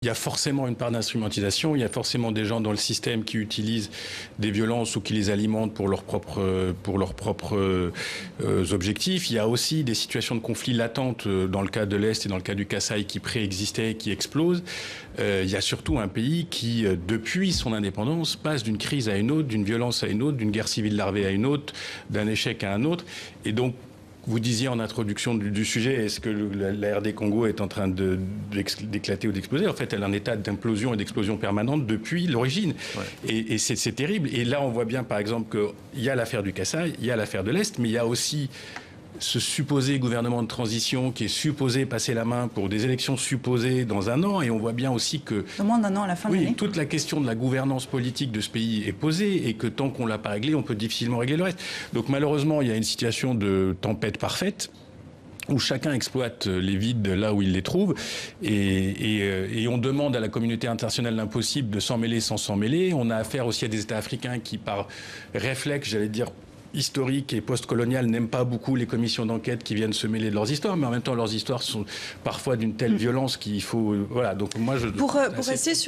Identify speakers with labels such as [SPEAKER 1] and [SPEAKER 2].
[SPEAKER 1] Il y a forcément une part d'instrumentalisation, il y a forcément des gens dans le système qui utilisent des violences ou qui les alimentent pour leurs propres objectifs. Il y a aussi des situations de conflit latentes dans le cas de l'Est et dans le cas du Kasaï qui préexistaient, qui explosent. Il y a surtout un pays qui, depuis son indépendance, passe d'une crise à une autre, d'une violence à une autre, d'une guerre civile larvée à une autre, d'un échec à un autre. Et donc, vous disiez en introduction du sujet, est-ce que la RD Congo est en train d'éclater ou d'exploser? En fait, elle est en état d'implosion et d'explosion permanente depuis l'origine. Ouais. Et c'est terrible. Et là, on voit bien, par exemple, qu'il y a l'affaire du Kasaï, il y a l'affaire de l'Est, mais il y a aussi ce supposé gouvernement de transition qui est supposé passer la main pour des élections supposées dans un an. Et on voit bien aussi que...
[SPEAKER 2] Dans moins d'un an à la fin de l'année.
[SPEAKER 1] Toute la question de la gouvernance politique de ce pays est posée et que tant qu'on ne l'a pas réglée, on peut difficilement régler le reste. Donc malheureusement, il y a une situation de tempête parfaite où chacun exploite les vides là où il les trouve. Et on demande à la communauté internationale l'impossible de s'en mêler sans s'en mêler. On a affaire aussi à des États africains qui, par réflexe, j'allais dire, historique et post-colonial, n'aiment pas beaucoup les commissions d'enquête qui viennent se mêler de leurs histoires, mais en même temps leurs histoires sont parfois d'une telle violence qu'il faut... Voilà, donc moi je...
[SPEAKER 2] Pour rester sur